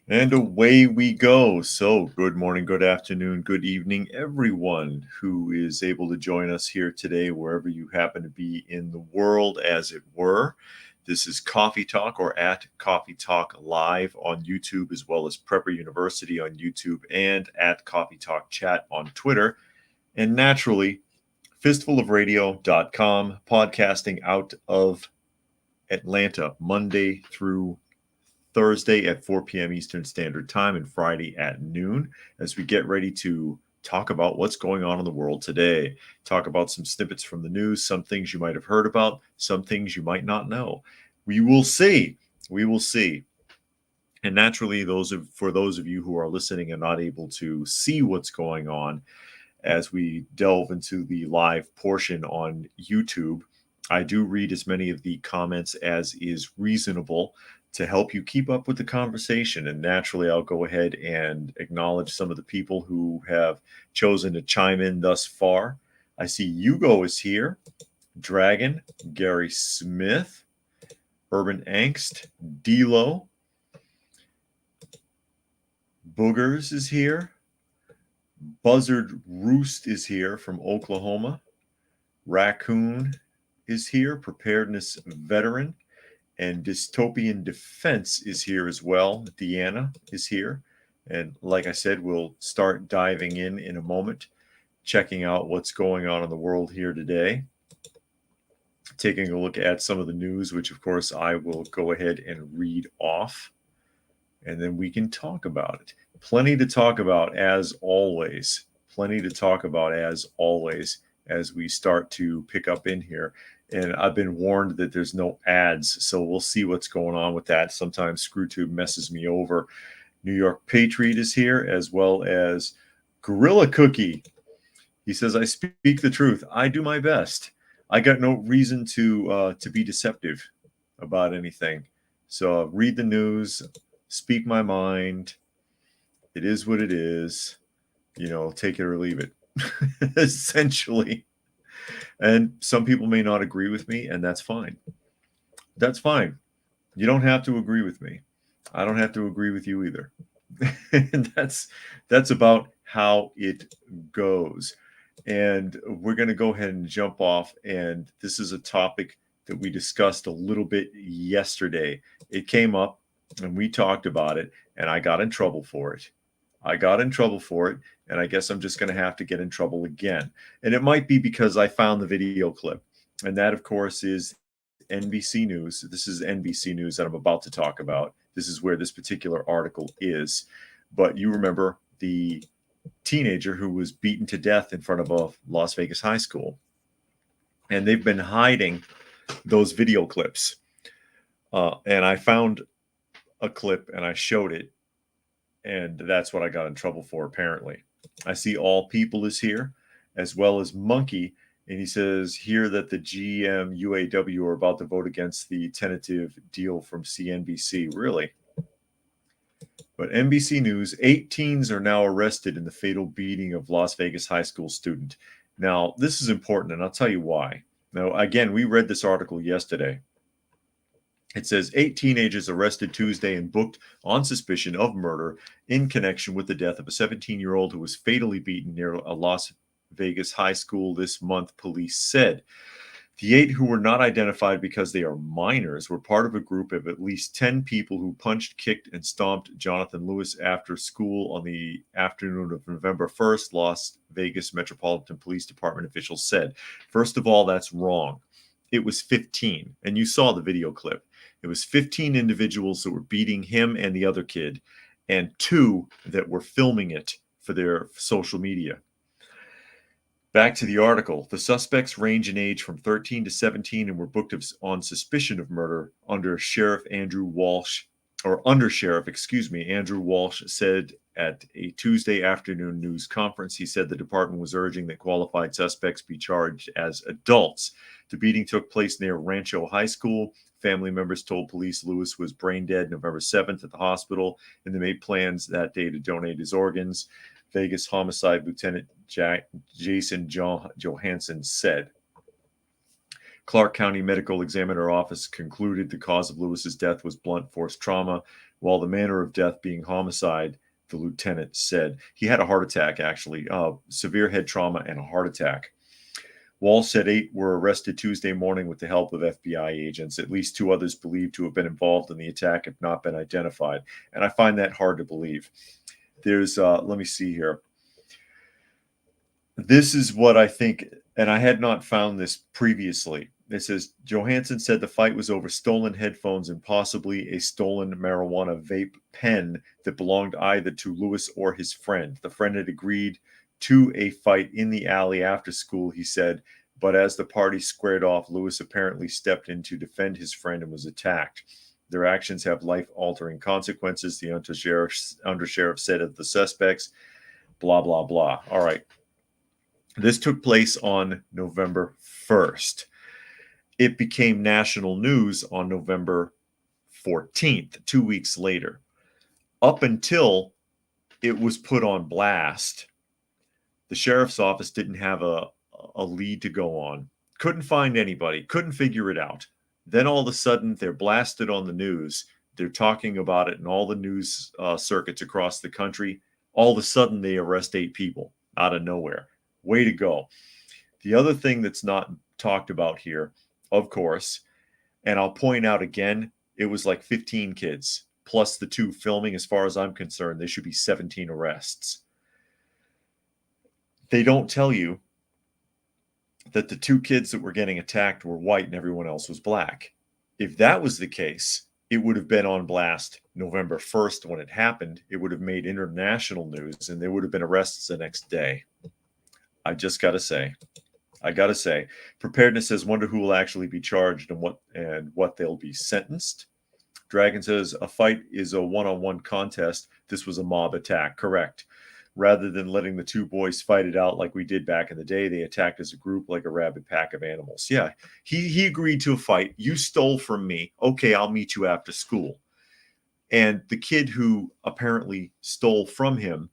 And away we go. So, good morning, good afternoon, good evening, everyone who is able to join us here today, wherever you happen to be in the world, as it were. This is Coffee Talk or at Coffee Talk Live on YouTube, as well as Prepper University on YouTube and at Coffee Talk Chat on Twitter. And naturally, fistfulofradio.com, podcasting out of Atlanta Monday through Thursday at 4 p.m. Eastern Standard Time and Friday at noon as we get ready to talk about what's going on in the world today. Talk about some snippets from the news, some things you might have heard about, some things you might not know. We will see. We will see. And naturally, for those of you who are listening and not able to see what's going on as we delve into the live portion on YouTube, I do read as many of the comments as is reasonable to help you keep up with the conversation. And naturally, I'll go ahead and acknowledge some of the people who have chosen to chime in thus far. I see Hugo is here, Dragon, Gary Smith, Urban Angst, Delo, Boogers is here, Buzzard Roost is here from Oklahoma, Raccoon is here, Preparedness Veteran, and Dystopian Defense is here as well. Deanna is here. And like I said, we'll start diving in a moment, checking out what's going on in the world here today, taking a look at some of the news, which of course I will go ahead and read off, and then we can talk about it. Plenty to talk about as always. Plenty to talk about as always as we start to pick up in here. And I've been warned that there's no ads, so we'll see what's going on with that. Sometimes ScrewTube messes me over. New York Patriot is here, as well as Gorilla Cookie. He says, "I speak the truth. I do my best. I got no reason to be deceptive about anything. So read the news, speak my mind. It is what it is. Take it or leave it." Essentially. And some people may not agree with me, and that's fine. That's fine. You don't have to agree with me. I don't have to agree with you either. And that's about how it goes. And we're going to go ahead and jump off. And this is a topic that we discussed a little bit yesterday. It came up and we talked about it, and I got in trouble for it. And I guess I'm just going to have to get in trouble again. And it might be because I found the video clip. And that, of course, is NBC News. This is NBC News that I'm about to talk about. This is where this particular article is. But you remember the teenager who was beaten to death in front of a Las Vegas high school. And they've been hiding those video clips. And I found a clip and I showed it. And that's what I got in trouble for, apparently. I see All People is here, as well as Monkey. And he says here that the GM UAW are about to vote against the tentative deal from CNBC. Really? But NBC News, 8 teens are now arrested in the fatal beating of Las Vegas high school student. Now, this is important, and I'll tell you why. Now, again, we read this article yesterday. It says 8 teenagers arrested Tuesday and booked on suspicion of murder in connection with the death of a 17-year-old who was fatally beaten near a Las Vegas high school this month, police said. The 8 who were not identified because they are minors were part of a group of at least 10 people who punched, kicked, and stomped Jonathan Lewis after school on the afternoon of November 1st, Las Vegas Metropolitan Police Department officials said. First of all, that's wrong. It was 15, and you saw the video clip. It was 15 individuals that were beating him and the other kid, and 2 that were filming it for their social media. Back to the article. The suspects range in age from 13 to 17 and were booked on suspicion of murder under Undersheriff Andrew Walsh said at a Tuesday afternoon news conference. He said the department was urging that qualified suspects be charged as adults. The beating took place near Rancho High School. Family members told police Lewis was brain dead November 7th at the hospital, and they made plans that day to donate his organs. Vegas Homicide Lieutenant Jason Johansson said. Clark County Medical Examiner Office concluded the cause of Lewis's death was blunt force trauma while the manner of death being homicide, the lieutenant said. He had a heart attack, actually, severe head trauma and a heart attack. Wall said 8 were arrested Tuesday morning with the help of FBI agents. At least 2 others believed to have been involved in the attack have not been identified. And I find that hard to believe. There's, let me see here. This is what I think, and I had not found this previously. It says Johansson said the fight was over stolen headphones and possibly a stolen marijuana vape pen that belonged either to Lewis or his friend. The friend had agreed to a fight in the alley after school, he said, but as the party squared off, Lewis apparently stepped in to defend his friend and was attacked. Their actions have life-altering consequences, the undersheriff said of the suspects, blah, blah, blah. All right. This took place on November 1st. It became national news on November 14th, 2 weeks later. Up until it was put on blast, the sheriff's office didn't have a lead to go on. Couldn't find anybody, couldn't figure it out. Then all of a sudden, they're blasted on the news. They're talking about it in all the news circuits across the country. All of a sudden, they arrest 8 people out of nowhere. Way to go. The other thing that's not talked about here, of course, and I'll point out again, it was like 15 kids, plus the 2 filming. As far as I'm concerned, there should be 17 arrests. They don't tell you that the 2 kids that were getting attacked were white and everyone else was black. If that was the case, it would have been on blast November 1st when it happened. It would have made international news, and there would have been arrests the next day. I just got to say, Preparedness says, wonder who will actually be charged and what they'll be sentenced. Dragon says, a fight is a one-on-one contest. This was a mob attack. Correct. Rather than letting the 2 boys fight it out like we did back in the day, they attacked as a group like a rabid pack of animals. Yeah, he agreed to a fight. You stole from me. Okay, I'll meet you after school. And the kid who apparently stole from him,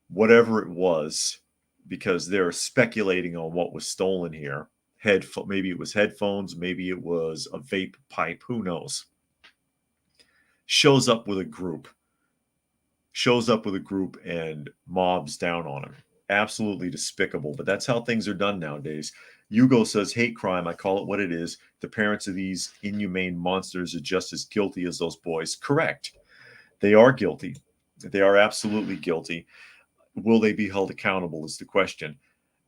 whatever it was, because they're speculating on what was stolen here. Maybe it was headphones, maybe it was a vape pipe, who knows? Shows up with a group and mobs down on him. Absolutely despicable, but that's how things are done nowadays. Hugo says, hate crime, I call it what it is. The parents of these inhumane monsters are just as guilty as those boys. Correct. They are guilty. They are absolutely guilty. Will they be held accountable is the question.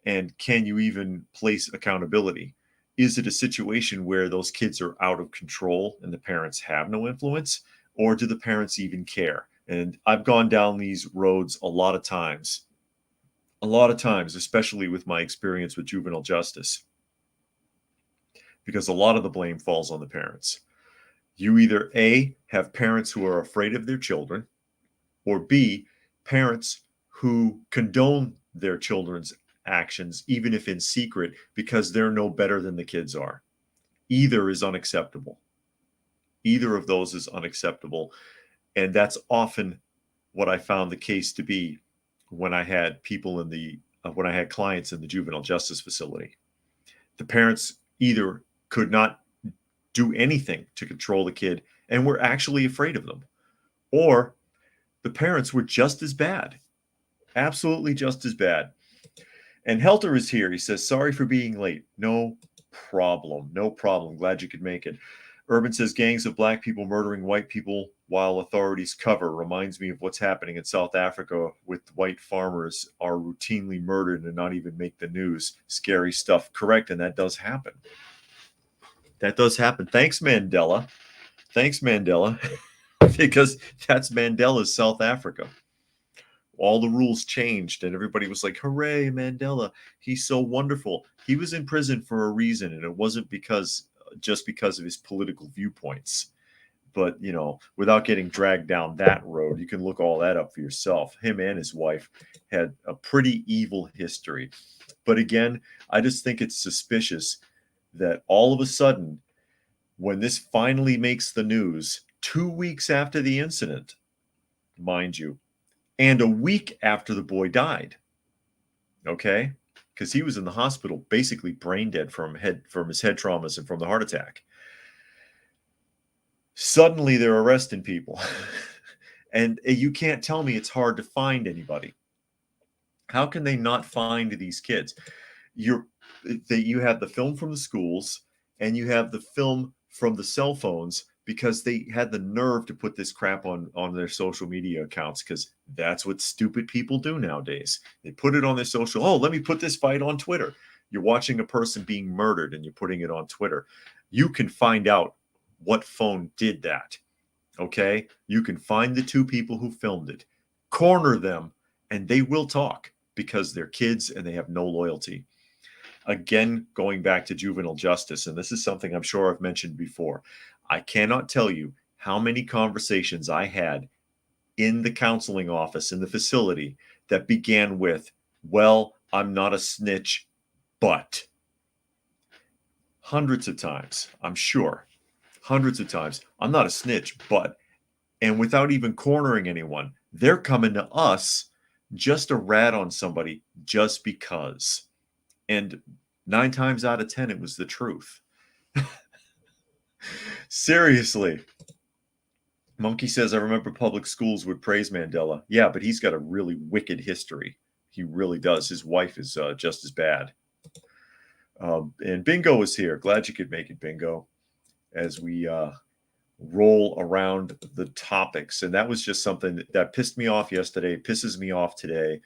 And can you even place accountability? Is it a situation where those kids are out of control and the parents have no influence? Or do the parents even care? And I've gone down these roads a lot of times, especially with my experience with juvenile justice, because a lot of the blame falls on the parents. You either A, have parents who are afraid of their children, or B, parents who condone their children's actions, even if in secret, because they're no better than the kids are. Either is unacceptable. Either of those is unacceptable. And that's often what I found the case to be when I had when I had clients in the juvenile justice facility. The parents either could not do anything to control the kid and were actually afraid of them, or the parents were just as bad. Absolutely just as bad. And Helter is here. He says, sorry for being late. No problem. No problem. Glad you could make it. Urban says, gangs of black people murdering white people while authorities cover. Reminds me of what's happening in South Africa with white farmers are routinely murdered and not even make the news. Scary stuff. Correct. And that does happen. That does happen. Thanks, Mandela. Because that's Mandela's South Africa. All the rules changed and everybody was like, hooray, Mandela, he's so wonderful. He was in prison for a reason, and it wasn't just because of his political viewpoints. But, without getting dragged down that road, you can look all that up for yourself. Him and his wife had a pretty evil history. But again, I just think it's suspicious that all of a sudden, when this finally makes the news, 2 weeks after the incident, mind you, and a week after the boy died, okay? Because he was in the hospital, basically brain dead from his head traumas and from the heart attack. Suddenly they're arresting people. And you can't tell me it's hard to find anybody. How can they not find these kids? You're that you have the film from the schools and you have the film from the cell phones because they had the nerve to put this crap on their social media accounts, because that's what stupid people do nowadays. They put it on their social. Oh, let me put this fight on Twitter. You're watching a person being murdered and you're putting it on Twitter. You can find out what phone did that. Okay, you can find the two people who filmed it, corner them, and they will talk because they're kids and they have no loyalty. Again, going back to juvenile justice, and this is something I'm sure I've mentioned before, I cannot tell you how many conversations I had in the counseling office, in the facility, that began with, well, I'm not a snitch, but. Hundreds of times, I'm sure. Hundreds of times. I'm not a snitch, but. And without even cornering anyone, they're coming to us just to rat on somebody just because. And 9 times out of 10, it was the truth. Seriously. Monkey says, I remember public schools would praise Mandela. Yeah, but he's got a really wicked history. He really does. His wife is just as bad. And Bingo is here. Glad you could make it, Bingo, as we roll around the topics. And that was just something that pissed me off yesterday, pisses me off today.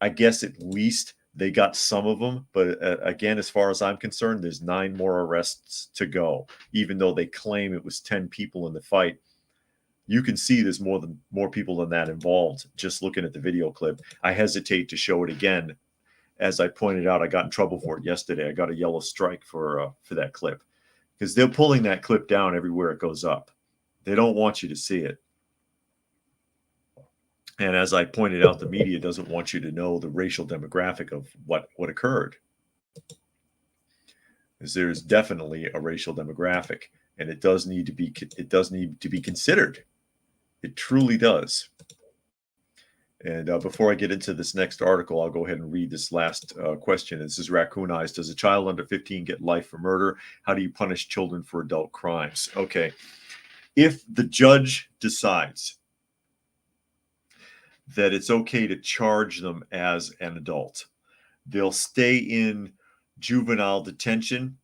I guess at least they got some of them, but again, as far as I'm concerned, there's 9 more arrests to go. Even though they claim it was 10 people in the fight, you can see there's more people than that involved. Just looking at the video clip, I hesitate to show it again. As I pointed out, I got in trouble for it yesterday. I got a yellow strike for that clip, because they're pulling that clip down everywhere it goes up. They don't want you to see it. And as I pointed out, the media doesn't want you to know the racial demographic of what occurred. Because there's definitely a racial demographic, and it does need to be considered. It truly does. And before I get into this next article, I'll go ahead and read this last question. This is Raccoon Eyes. Does a child under 15 get life for murder? How do you punish children for adult crimes? Okay. If the judge decides that it's okay to charge them as an adult, they'll stay in juvenile detention.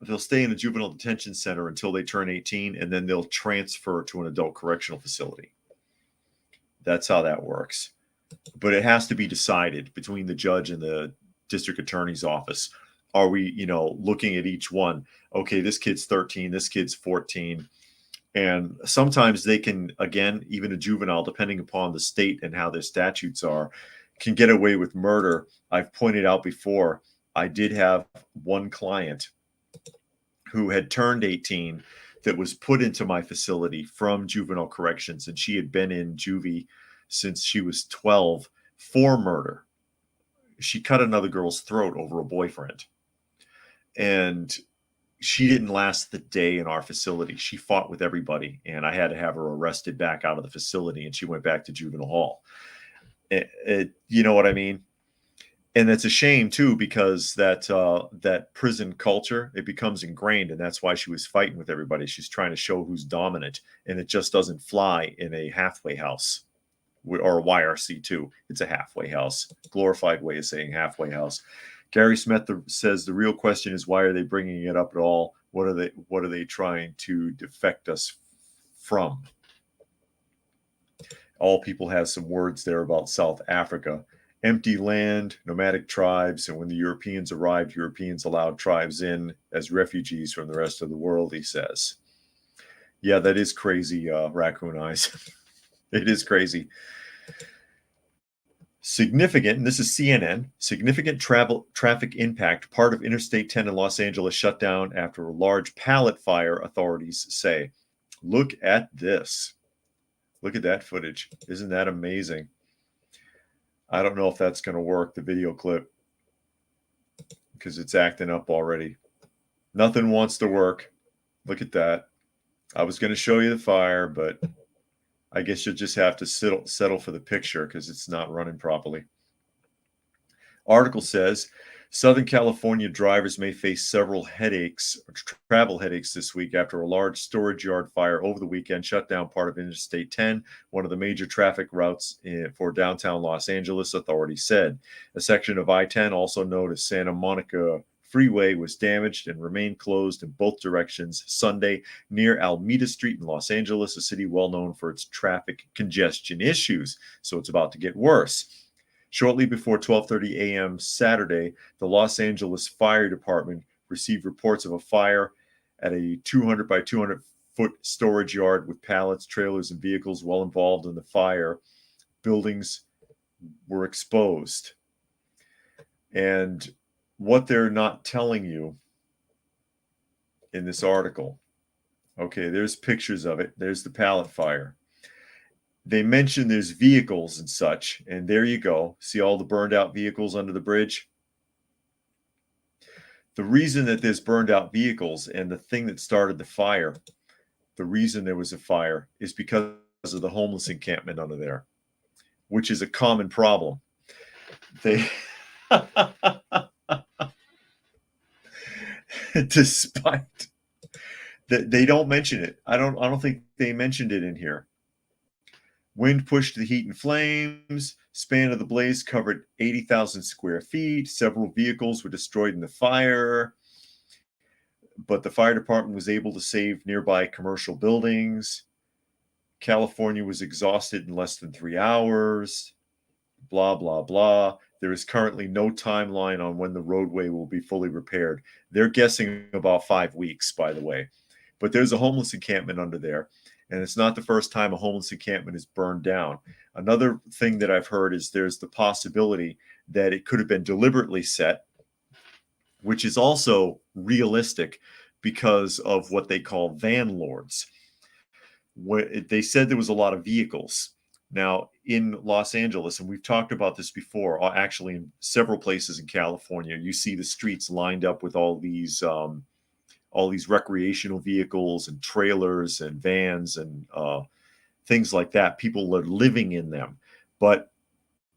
They'll stay in a juvenile detention center until they turn 18, and then they'll transfer to an adult correctional facility. That's how that works. But it has to be decided between the judge and the district attorney's office. Are we, looking at each one? Okay, this kid's 13, this kid's 14. And sometimes they can, again, even a juvenile, depending upon the state and how their statutes are, can get away with murder. I've pointed out before, I did have one client who had turned 18 that was put into my facility from juvenile corrections, and she had been in juvie since she was 12 for murder. She cut another girl's throat over a boyfriend. And she didn't last the day in our facility. She fought with everybody, and I had to have her arrested back out of the facility, and she went back to juvenile hall. You know what I mean? And it's a shame too, because that prison culture, it becomes ingrained, and that's why she was fighting with everybody. She's trying to show who's dominant, and it just doesn't fly in a halfway house or a YRC2. It's a halfway house, glorified way of saying halfway house. Gary Smith says the real question is, why are they bringing it up at all? What are they trying to defect us from? All people has some words there about South Africa. Empty land, nomadic tribes, and when the Europeans arrived, Europeans allowed tribes in as refugees from the rest of the world, he says. Yeah, that is crazy, Raccoon Eyes. It is crazy. Significant, and this is CNN, significant traffic impact. Part of Interstate 10 in Los Angeles shut down after a large pallet fire, authorities say. Look at this. Look at that footage. Isn't that amazing? I don't know if that's going to work, the video clip, because it's acting up already. Nothing wants to work. Look at that. I was going to show you the fire, but I guess you'll just have to settle for the picture because it's not running properly. Article says Southern California drivers may face several travel headaches this week after a large storage yard fire over the weekend shut down part of Interstate 10, one of the major traffic routes for downtown Los Angeles, authorities said. A section of I-10, also known as Santa Monica Freeway, was damaged and remained closed in both directions Sunday near Alameda Street in Los Angeles, a city well known for its traffic congestion issues. So it's about to get worse. Shortly before 12:30 a.m. Saturday, the Los Angeles Fire Department received reports of a fire at a 200 by 200 foot storage yard with pallets, trailers, and vehicles well involved in the fire. Buildings were exposed. And what they're not telling you in this article, okay, there's pictures of it. There's the pallet fire. They mention there's vehicles and such, and there you go. See all the burned out vehicles under the bridge? The reason that there's burned out vehicles and the thing that started the fire, the reason there was a fire is because of the homeless encampment under there, which is a common problem. They, despite that, they don't mention it. I don't think they mentioned it in here. Wind pushed the heat and flames. Span of the blaze covered 80,000 square feet. Several vehicles were destroyed in the fire, but the fire department was able to save nearby commercial buildings. California was exhausted in less than 3 hours. Blah, blah, blah. There is currently no timeline on when the roadway will be fully repaired. They're guessing about 5 weeks, by the way. But there's a homeless encampment under there. And it's not the first time a homeless encampment is burned down. Another thing that I've heard is there's the possibility that it could have been deliberately set, which is also realistic because of what they call van lords. They said there was a lot of vehicles. Now, in Los Angeles, and we've talked about this before, actually in several places in California, you see the streets lined up with all these recreational vehicles and trailers and vans and things like that. People are living in them. But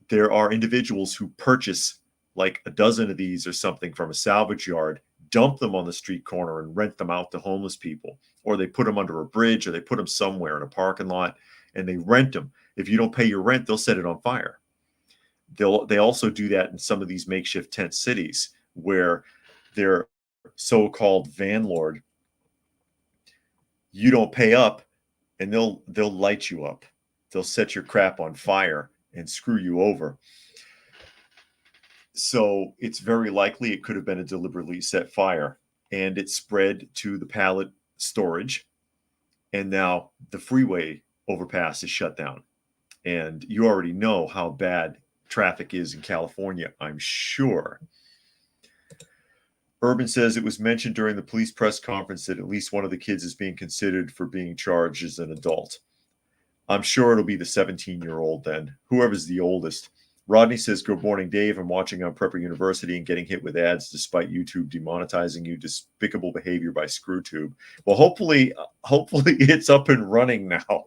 there are individuals who purchase like a dozen of these or something from a salvage yard, dump them on the street corner and rent them out to homeless people. Or they put them under a bridge or they put them somewhere in a parking lot and they rent them. If you don't pay your rent, they'll set it on fire. They also do that in some of these makeshift tent cities where they're so-called van lord, you don't pay up and they'll light you up. They'll set your crap on fire and screw you over. So it's very likely it could have been a deliberately set fire and it spread to the pallet storage. And now the freeway overpass is shut down. And you already know how bad traffic is in California, I'm sure. Urban says it was mentioned during the police press conference that at least one of the kids is being considered for being charged as an adult. I'm sure it'll be the 17-year-old then, whoever's the oldest. Rodney says, good morning, Dave. I'm watching on Prepper University and getting hit with ads despite YouTube demonetizing you. Despicable behavior by ScrewTube. Well, hopefully it's up and running now.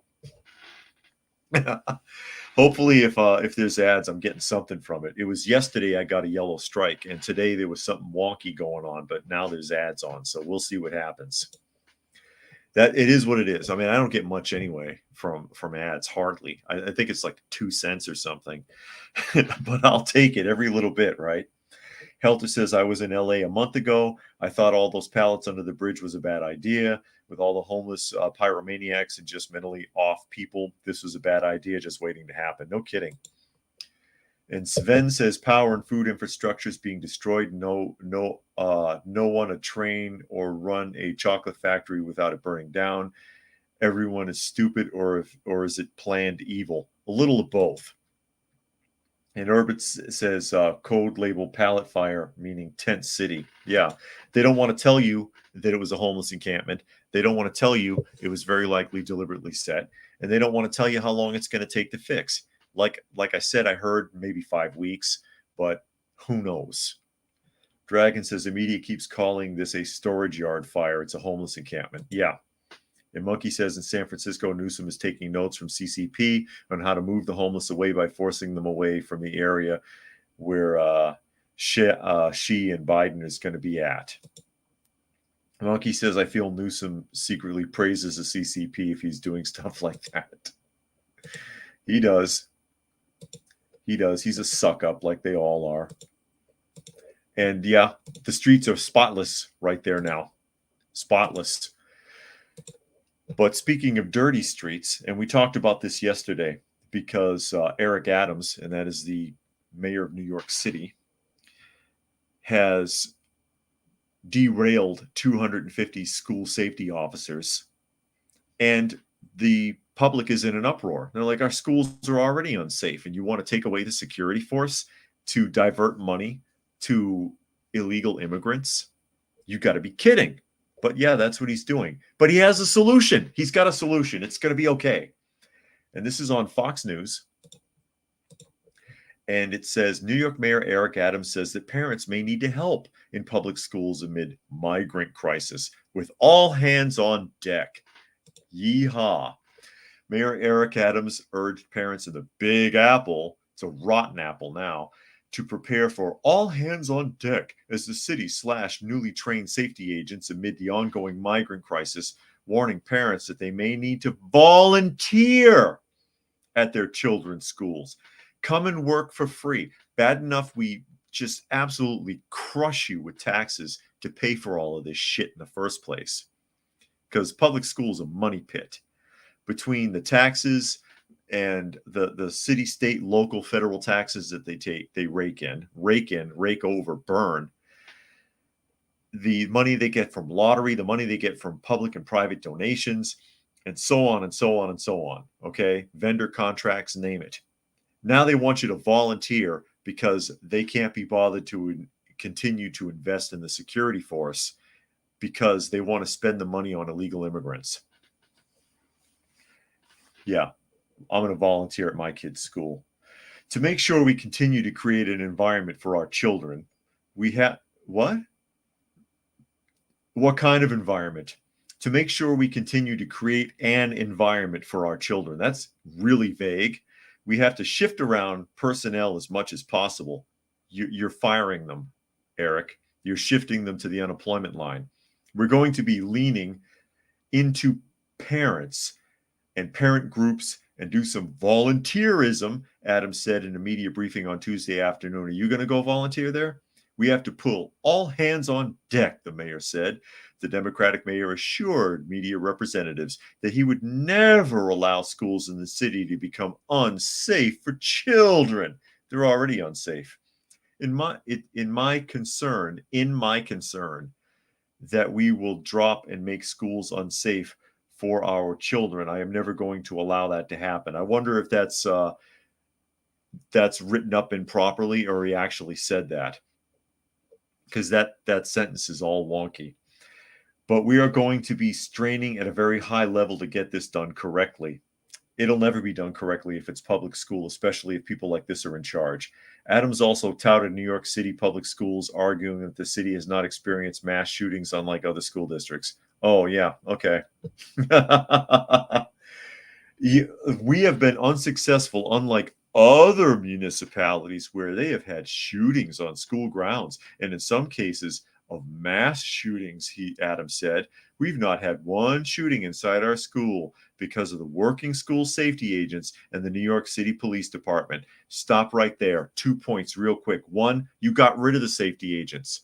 Hopefully, if there's ads, I'm getting something from it. It was yesterday I got a yellow strike, and today there was something wonky going on, but now there's ads on, so we'll see what happens. That it is what it is. I mean, I don't get much anyway from ads, hardly. I think it's like 2 cents or something, but I'll take it every little bit, right? Helter says, I was in LA a month ago. I thought all those pallets under the bridge was a bad idea. With all the homeless pyromaniacs and just mentally off people, this was a bad idea just waiting to happen. No kidding. And Sven says, power and food infrastructure is being destroyed. No one to train or run a chocolate factory without it burning down. Everyone is stupid, or is it planned evil? A little of both. And Urban says, code label pallet fire, meaning tent city. Yeah, they don't want to tell you that it was a homeless encampment. They don't want to tell you it was very likely deliberately set. And they don't want to tell you how long it's going to take to fix. Like I said, I heard maybe 5 weeks, but who knows? Dragon says, the media keeps calling this a storage yard fire. It's a homeless encampment. Yeah. And Monkey says in San Francisco, Newsom is taking notes from CCP on how to move the homeless away by forcing them away from the area where she and Biden is going to be at. Monkey says, I feel Newsom secretly praises the CCP if he's doing stuff like that. He does. He does. He's a suck up like they all are. And yeah, the streets are spotless right there now. Spotless. But speaking of dirty streets, and we talked about this yesterday because Eric Adams, and that is the mayor of New York City, has derailed 250 school safety officers. And the public is in an uproar. They're like, our schools are already unsafe, and you want to take away the security force to divert money to illegal immigrants? You got to be kidding. But yeah, that's what he's doing. But he has a solution. He's got a solution. It's going to be okay. And this is on Fox News. And it says, New York Mayor Eric Adams says that parents may need to help in public schools amid migrant crisis with all hands on deck. Yeehaw. Mayor Eric Adams urged parents in the Big Apple, it's a rotten apple now, to prepare for all hands on deck as the city slashed newly trained safety agents amid the ongoing migrant crisis, warning parents that they may need to volunteer at their children's schools. Come and work for free. Bad enough we just absolutely crush you with taxes to pay for all of this shit in the first place. Because public school is a money pit. Between the taxes and the city, state, local, federal taxes that they rake over, burn, the money they get from lottery, the money they get from public and private donations, and so on and so on and so on. Okay, vendor contracts, name it. Now they want you to volunteer because they can't be bothered to continue to invest in the security force because they want to spend the money on illegal immigrants. Yeah, I'm going to volunteer at my kid's school. To make sure we continue to create an environment for our children, we have what? What kind of environment? To make sure we continue to create an environment for our children. That's really vague. We have to shift around personnel as much as possible. You're firing them, Eric. You're shifting them to the unemployment line. We're going to be leaning into parents and parent groups and do some volunteerism, Adams said in a media briefing on Tuesday afternoon. Are you going to go volunteer there? We have to pull all hands on deck, the mayor said. The Democratic mayor assured media representatives that he would never allow schools in the city to become unsafe for children. They're already unsafe. In my concern that we will drop and make schools unsafe for our children, I am never going to allow that to happen. I wonder if that's written up improperly or he actually said that, because that sentence is all wonky. But we are going to be straining at a very high level to get this done correctly. It'll never be done correctly if it's public school, especially if people like this are in charge. Adams also touted New York City public schools, arguing that the city has not experienced mass shootings unlike other school districts. Oh, yeah. Okay. We have been unsuccessful, unlike other municipalities where they have had shootings on school grounds, and in some cases of mass shootings, Adams said. We've not had one shooting inside our school because of the working school safety agents and the New York City Police Department. Stop right there. 2 points real quick. One, you got rid of the safety agents.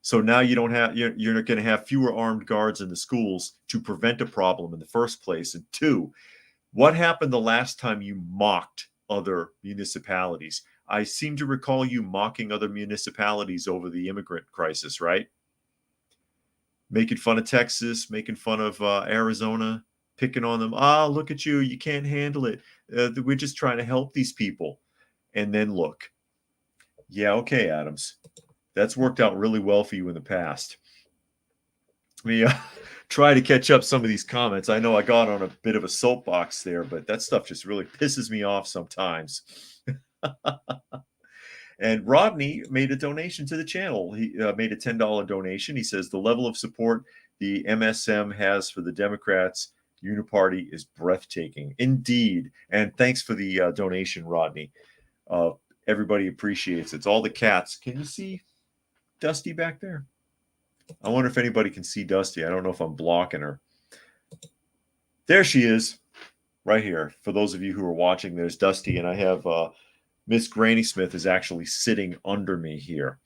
So now you're going to have fewer armed guards in the schools to prevent a problem in the first place. And two, what happened the last time you mocked other municipalities? I seem to recall you mocking other municipalities over the immigrant crisis, right? Making fun of Texas, making fun of Arizona, picking on them. Look at you. You can't handle it. We're just trying to help these people. And then look. Yeah, okay, Adams. That's worked out really well for you in the past. Let me try to catch up some of these comments. I know I got on a bit of a soapbox there, but that stuff just really pisses me off sometimes. And Rodney made a donation to the channel. He made a $10 donation. He says the level of support the MSM has for the Democrats Uniparty is breathtaking. Indeed. And thanks for the donation, Rodney. everybody appreciates it. It's all the cats. Can you see Dusty back there? I wonder if anybody can see Dusty. I don't know if I'm blocking her. There she is, right here. For those of you who are watching, there's Dusty, and I have Miss Granny Smith is actually sitting under me here.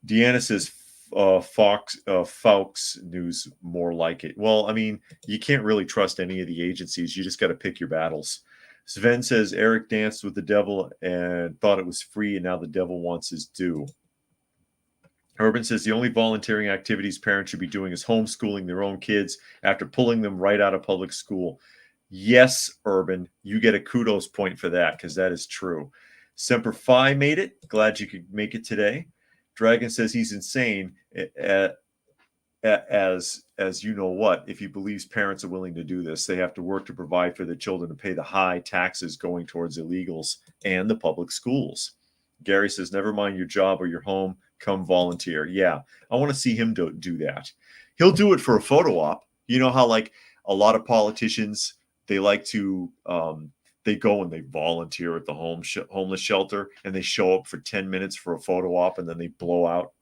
Deanna says Fox News more like it. Well, I mean, you can't really trust any of the agencies. You just got to pick your battles. Sven says Eric danced with the devil and thought it was free, and now the devil wants his due. Urban says the only volunteering activities parents should be doing is homeschooling their own kids after pulling them right out of public school. Yes, Urban, you get a kudos point for that because that is true. Semper Fi made it. Glad you could make it today. Dragon says he's insane as you know what, if he believes parents are willing to do this. They have to work to provide for their children to pay the high taxes going towards illegals and the public schools. Gary says, never mind your job or your home, come volunteer. Yeah, I want to see him do that. He'll do it for a photo op. You know how like a lot of politicians, they like to they go and they volunteer at the homeless shelter and they show up for 10 minutes for a photo op and then they blow out.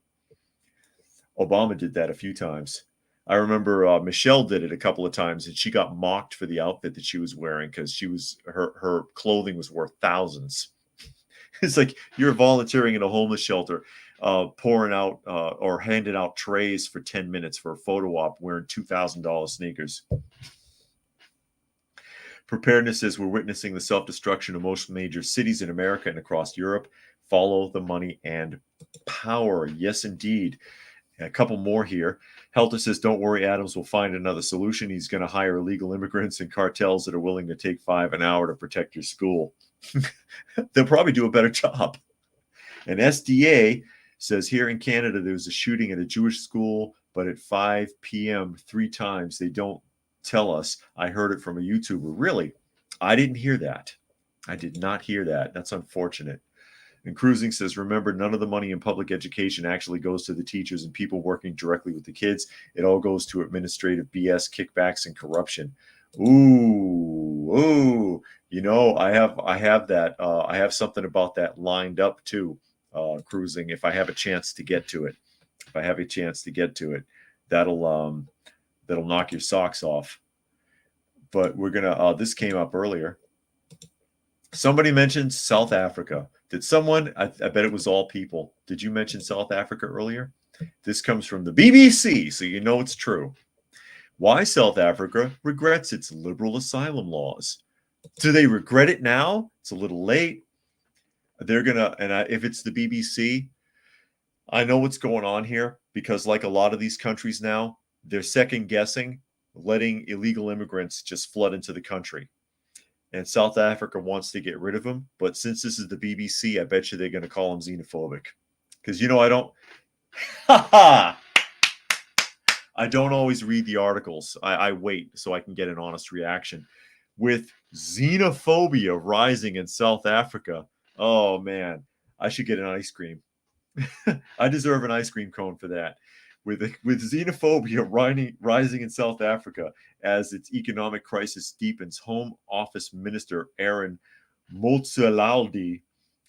Obama did that a few times. I remember Michelle did it a couple of times, and she got mocked for the outfit that she was wearing because her clothing was worth thousands. It's like you're volunteering in a homeless shelter, pouring out or handing out trays for 10 minutes for a photo op wearing $2,000 sneakers. Preparedness says we're witnessing the self-destruction of most major cities in America and across Europe. Follow the money and power. Yes, indeed. A couple more here. Helter says, don't worry, Adams will find another solution. He's going to hire illegal immigrants and cartels that are willing to take $5 an hour to protect your school. They'll probably do a better job. And SDA says, here in Canada, there was a shooting at a Jewish school, but at 5 p.m. 3 times. They don't tell us. I heard it from a YouTuber. Really? I didn't hear that. I did not hear that. That's unfortunate. And Cruising says, remember, none of the money in public education actually goes to the teachers and people working directly with the kids. It all goes to administrative BS, kickbacks, and corruption. Ooh. You know, I have that. I have something about that lined up too, Cruising. If I have a chance to get to it, that'll knock your socks off. But we're gonna. This came up earlier. Somebody mentioned South Africa. Did someone? I bet it was all people. Did you mention South Africa earlier? This comes from the BBC, so you know it's true. Why South Africa regrets its liberal asylum laws. Do they regret it now? It's a little late. They're gonna, if it's the BBC, I know what's going on here because, like a lot of these countries now, they're second guessing letting illegal immigrants just flood into the country. And South Africa wants to get rid of them. But since this is the BBC, I bet you they're going to call them xenophobic. Because, you know, I don't always read the articles. I wait so I can get an honest reaction. With xenophobia rising in South Africa, oh, man, I should get an ice cream. I deserve an ice cream cone for that. With xenophobia rising in South Africa as its economic crisis deepens, Home Office Minister Aaron Motsoaledi,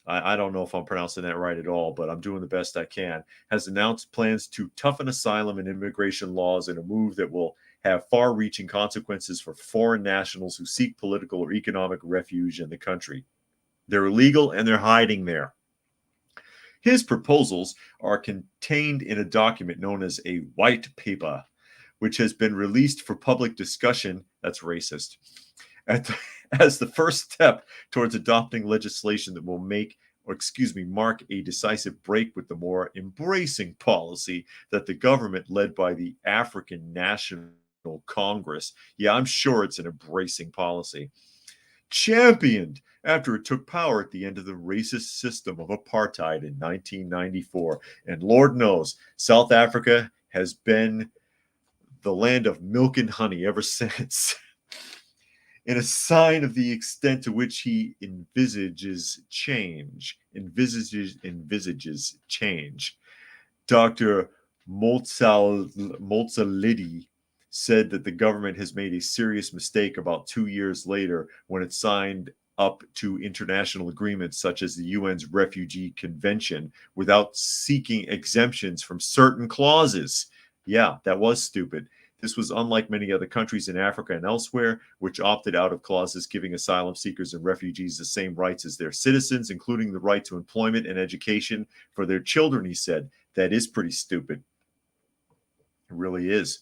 I don't know if I'm pronouncing that right at all, but I'm doing the best I can, has announced plans to toughen asylum and immigration laws in a move that will have far-reaching consequences for foreign nationals who seek political or economic refuge in the country. They're illegal and they're hiding there. His proposals are contained in a document known as a white paper, which has been released for public discussion. That's racist. As the first step towards adopting legislation that will mark a decisive break with the more embracing policy that the government led by the African National Congress, yeah, I'm sure it's an embracing policy, championed after it took power at the end of the racist system of apartheid in 1994. And Lord knows, South Africa has been the land of milk and honey ever since. In a sign of the extent to which he envisages change, Dr. Motsoaledi said that the government has made a serious mistake about 2 years later when it signed up to international agreements such as the UN's Refugee Convention without seeking exemptions from certain clauses. Yeah, that was stupid. This was unlike many other countries in Africa and elsewhere, which opted out of clauses giving asylum seekers and refugees the same rights as their citizens, including the right to employment and education for their children, he said. That is pretty stupid. It really is.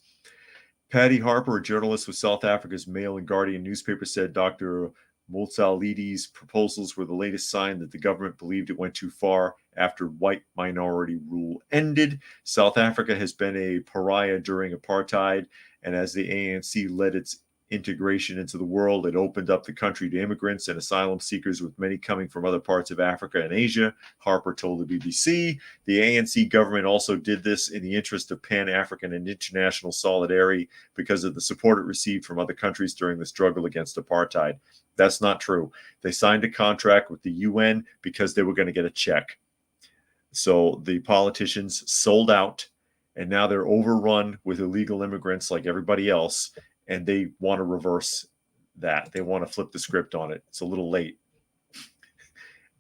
Patty Harper, a journalist with South Africa's Mail and Guardian newspaper, said Dr. Motsalidi's proposals were the latest sign that the government believed it went too far after white minority rule ended. South Africa has been a pariah during apartheid, and as the ANC led its integration into the world, it opened up the country to immigrants and asylum seekers, with many coming from other parts of Africa and Asia, Harper told the BBC. The ANC government also did this in the interest of Pan-African and international solidarity because of the support it received from other countries during the struggle against apartheid. That's not true. They signed a contract with the UN because they were going to get a check. So the politicians sold out, and now they're overrun with illegal immigrants like everybody else, and they want to reverse that. They want to flip the script on it. It's a little late.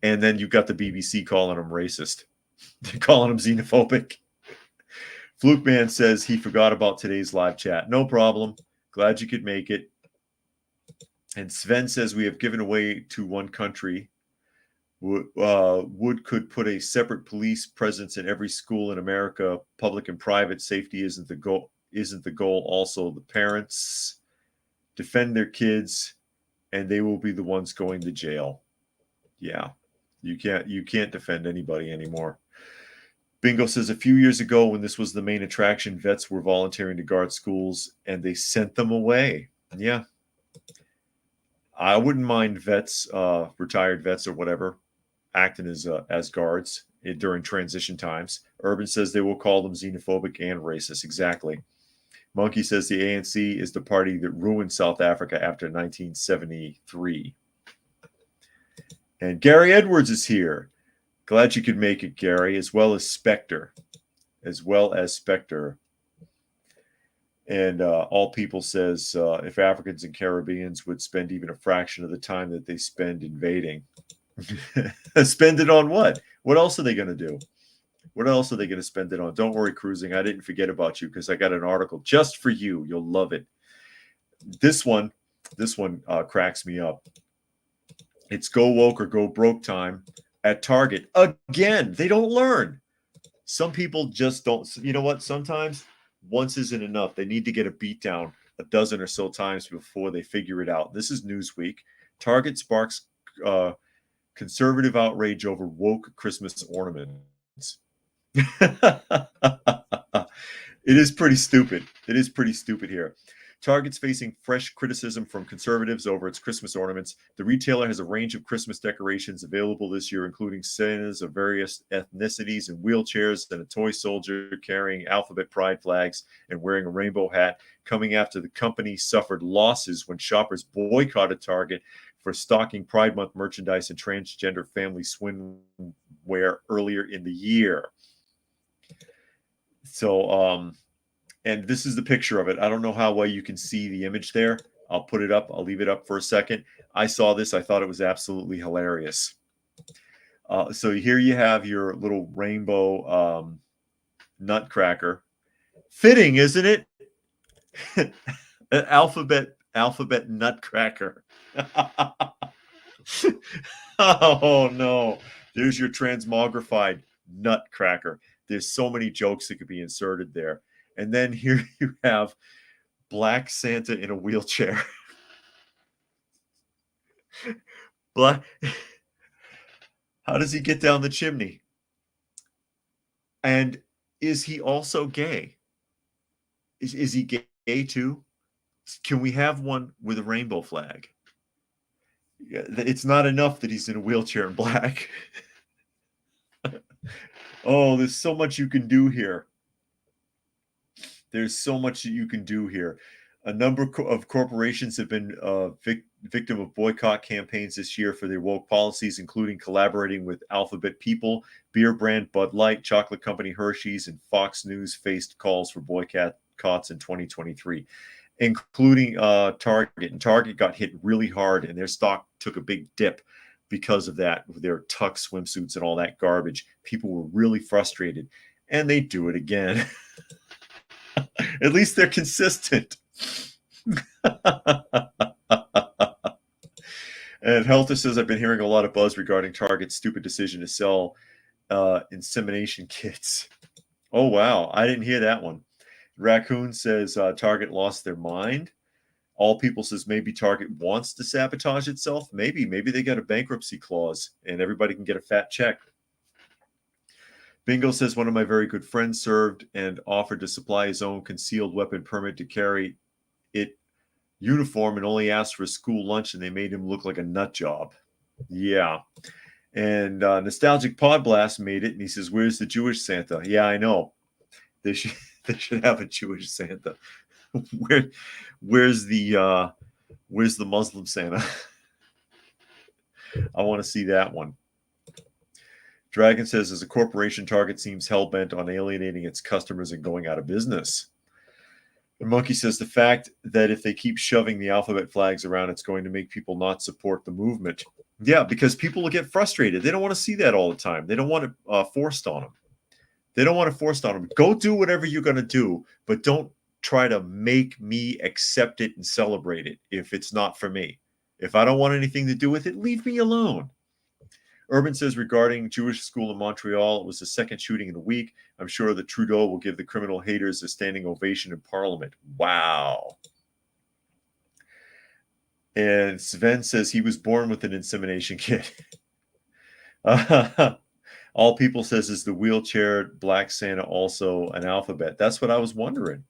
And then you've got the BBC calling them racist. They're calling them xenophobic. Fluke Man says he forgot about today's live chat. No problem. Glad you could make it. And Sven says we have given away to one country. Wood could put a separate police presence in every school in America. Public and private safety isn't the goal. Also, the parents defend their kids, and they will be the ones going to jail. Yeah, you can't defend anybody anymore. Bingo says a few years ago, when this was the main attraction, vets were volunteering to guard schools, and they sent them away. Yeah, I wouldn't mind vets, retired vets or whatever, acting as guards during transition times. Urban says they will call them xenophobic and racist. Exactly. Monkey says the ANC is the party that ruined South Africa after 1973. And Gary Edwards is here. Glad you could make it, Gary, as well as Spectre. And All People says if Africans and Caribbeans would spend even a fraction of the time that they spend invading. Spend it on what? What else are they going to do? What else are they going to spend it on? Don't worry, Cruising. I didn't forget about you because I got an article just for you. You'll love it. This one cracks me up. It's go woke or go broke time at Target. Again, they don't learn. Some people just don't. You know what? Sometimes once isn't enough. They need to get a beat down a dozen or so times before they figure it out. This is Newsweek. Target sparks conservative outrage over woke Christmas ornaments. It is pretty stupid. It is pretty stupid here. Target's facing fresh criticism from conservatives over its Christmas ornaments. The retailer has a range of Christmas decorations available this year, including Santas of various ethnicities and wheelchairs, and a toy soldier carrying alphabet pride flags and wearing a rainbow hat, coming after the company suffered losses when shoppers boycotted Target for stocking Pride Month merchandise and transgender family swimwear earlier in the year. So, and this is the picture of it. I don't know how well you can see the image there. I'll put it up. I'll leave it up for a second. I saw this. I thought it was absolutely hilarious. So here you have your little rainbow nutcracker. Fitting, isn't it? Alphabet nutcracker. Oh, no. There's your transmogrified nutcracker. There's so many jokes that could be inserted there. And then here you have Black Santa in a wheelchair. Black. How does he get down the chimney? And is he also gay? Is he gay too? Can we have one with a rainbow flag? It's not enough that he's in a wheelchair in black. Oh, there's so much you can do here. There's so much that you can do here. A number of corporations have been victim of boycott campaigns this year for their woke policies, including collaborating with Alphabet People, beer brand Bud Light, chocolate company Hershey's, and Fox News faced calls for boycotts in 2023. including Target. And Target got hit really hard, and their stock took a big dip because of that, with their tuck swimsuits and all that garbage. People were really frustrated, and they do it again. At least they're consistent. And Helter says, I've been hearing a lot of buzz regarding Target's stupid decision to sell insemination kits. Oh, wow. I didn't hear that one. Raccoon says Target lost their mind. All People says maybe Target wants to sabotage itself. Maybe they got a bankruptcy clause and everybody can get a fat check. Bingo says one of my very good friends served and offered to supply his own concealed weapon permit to carry it uniform and only asked for a school lunch, and they made him look like a nut job. Yeah. And Nostalgic Podblast made it, and he says, "Where's the Jewish Santa?" Yeah, I know. They should have a Jewish Santa. Where's the Muslim Santa? I want to see that one. Dragon says, as a corporation, Target seems hell-bent on alienating its customers and going out of business. And Monkey says, the fact that if they keep shoving the alphabet flags around, it's going to make people not support the movement. Yeah, because people will get frustrated. They don't want to see that all the time. They don't want it forced on them. They don't want it forced on them. Go do whatever you're going to do, but don't try to make me accept it and celebrate it if it's not for me. If I don't want anything to do with it, leave me alone. Urban says, regarding Jewish school in Montreal, it was the second shooting in a week. I'm sure that Trudeau will give the criminal haters a standing ovation in Parliament. Wow. And Sven says he was born with an insemination kit. All People says, is the wheelchair Black Santa also an alphabet? That's what I was wondering.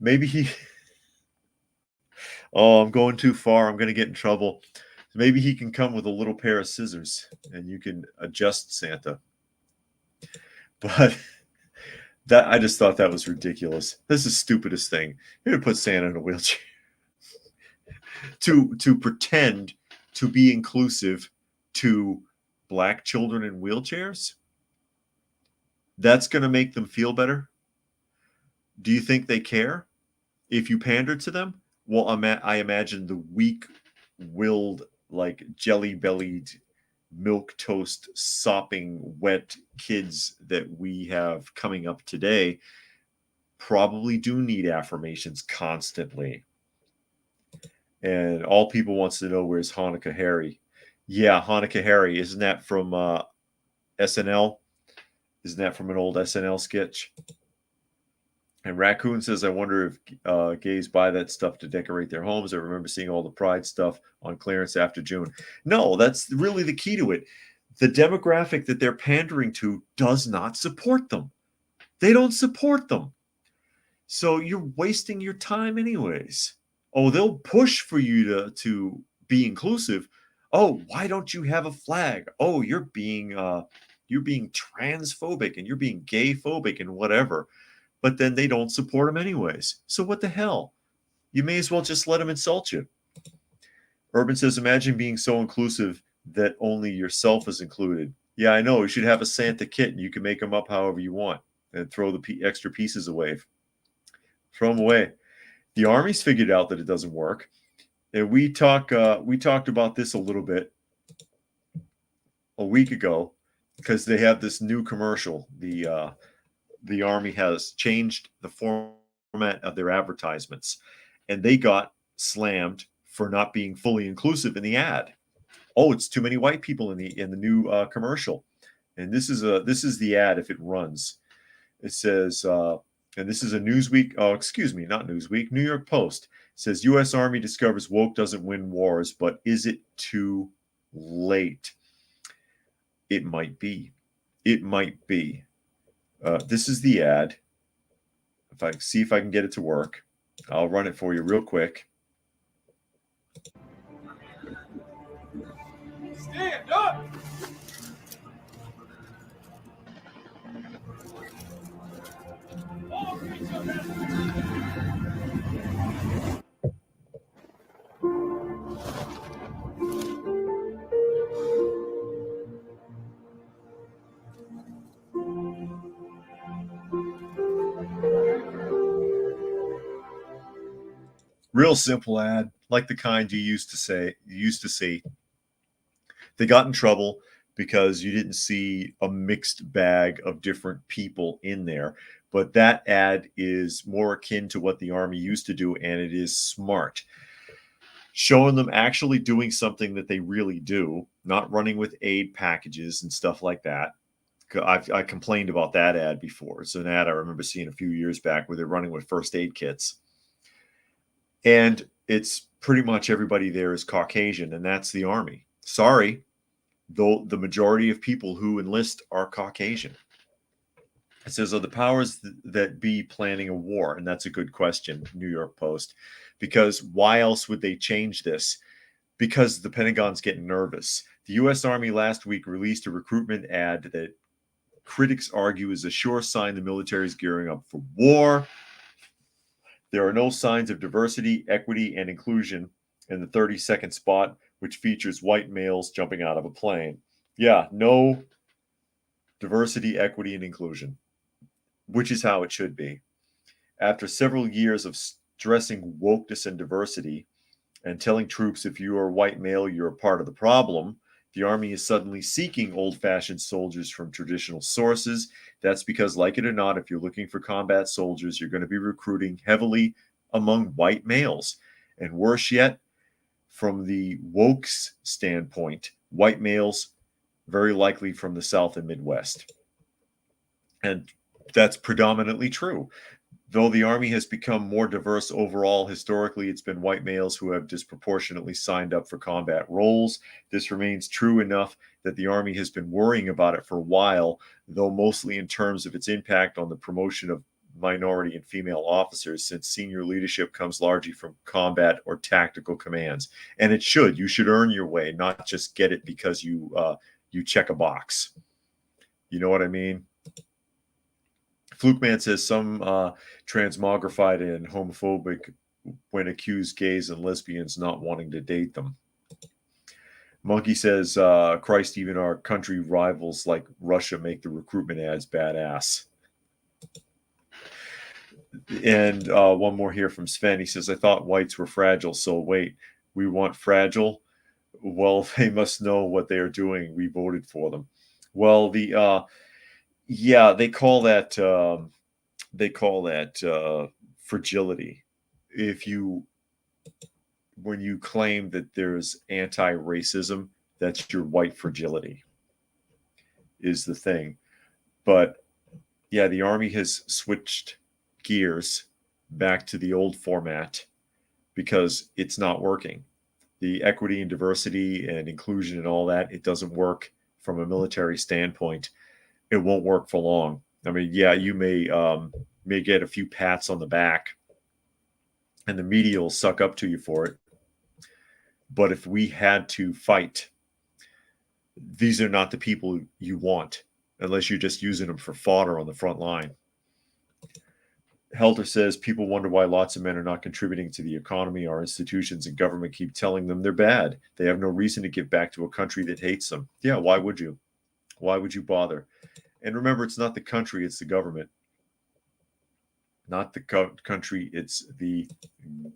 Maybe he... Oh, I'm going too far. I'm going to get in trouble. Maybe he can come with a little pair of scissors and you can adjust Santa. But that, I just thought that was ridiculous. This is the stupidest thing. You're going to put Santa in a wheelchair. to pretend to be inclusive to Black children in wheelchairs? That's going to make them feel better? Do you think they care if you pander to them? Well, I imagine the weak-willed, like jelly-bellied, milk-toast, sopping, wet kids that we have coming up today probably do need affirmations constantly. And All People wants to know, where's Hanukkah Harry? Yeah, Hanukkah Harry. Isn't that from SNL? Isn't that from an old SNL sketch? And Raccoon says, I wonder if gays buy that stuff to decorate their homes. I remember seeing all the Pride stuff on clearance after June. No, that's really the key to it. The demographic that they're pandering to does not support them. They don't support them. So you're wasting your time anyways. Oh, they'll push for you to be inclusive. Oh, why don't you have a flag? Oh, you're being transphobic and you're being gay phobic and whatever. But then they don't support them anyways. So what the hell? You may as well just let them insult you. Urban says, imagine being so inclusive that only yourself is included. Yeah, I know. You should have a Santa kit and you can make them up however you want and throw the extra pieces away. Throw them away. The Army's figured out that it doesn't work. And we talked about this a little bit a week ago because they have this new commercial. The Army has changed the format of their advertisements, and they got slammed for not being fully inclusive in the ad. Oh, it's too many white people in the new commercial. And this is the ad if it runs. It says, and this is a Newsweek. Oh, excuse me, not Newsweek. New York Post. It says U.S. Army discovers woke doesn't win wars, but is it too late? It might be. It might be. This is the ad. If I see if I can get it to work, I'll run it for you real quick. Stand up! All reach your Real simple ad, like the kind you used to see. They got in trouble because you didn't see a mixed bag of different people in there. But that ad is more akin to what the Army used to do, and it is smart. Showing them actually doing something that they really do, not running with aid packages and stuff like that. I complained about that ad before. It's an ad I remember seeing a few years back where they're running with first aid kits. And it's pretty much everybody there is Caucasian, and that's the Army. Sorry, though the majority of people who enlist are Caucasian. It says, are the powers that be planning a war? And that's a good question, New York Post, because why else would they change this? Because the Pentagon's getting nervous. The U.S. Army last week released a recruitment ad that critics argue is a sure sign the military is gearing up for war. There are no signs of diversity, equity, and inclusion in the 30-second spot, which features white males jumping out of a plane. Yeah, no diversity, equity, and inclusion, which is how it should be. After several years of stressing wokeness and diversity and telling troops if you are a white male, you're a part of the problem, the Army is suddenly seeking old-fashioned soldiers from traditional sources. That's because, like it or not, if you're looking for combat soldiers, you're going to be recruiting heavily among white males. And worse yet, from the woke's standpoint, white males very likely from the South and Midwest. And that's predominantly true. Though the Army has become more diverse overall, historically, it's been white males who have disproportionately signed up for combat roles. This remains true enough that the Army has been worrying about it for a while, though mostly in terms of its impact on the promotion of minority and female officers, since senior leadership comes largely from combat or tactical commands. And it should. You should earn your way, not just get it because you check a box. You know what I mean? Flukeman says some transmogrified and homophobic when accused gays and lesbians not wanting to date them. Monkey says, Christ, even our country rivals like Russia make the recruitment ads badass. And one more here from Sven. He says, I thought whites were fragile, so wait, we want fragile? Well, they must know what they are doing. We voted for them. Well, yeah, they call that fragility. When you claim that there's anti-racism, that's your white fragility is the thing. But yeah, the Army has switched gears back to the old format because it's not working. The equity and diversity and inclusion and all that, it doesn't work from a military standpoint. It won't work for long. I mean, yeah, you may get a few pats on the back and the media will suck up to you for it. But if we had to fight, these are not the people you want unless you're just using them for fodder on the front line. Helter says people wonder why lots of men are not contributing to the economy. Our institutions and government keep telling them they're bad. They have no reason to give back to a country that hates them. Yeah, why would you? Why would you bother? And remember, it's not the country, it's the government. Not the country, it's the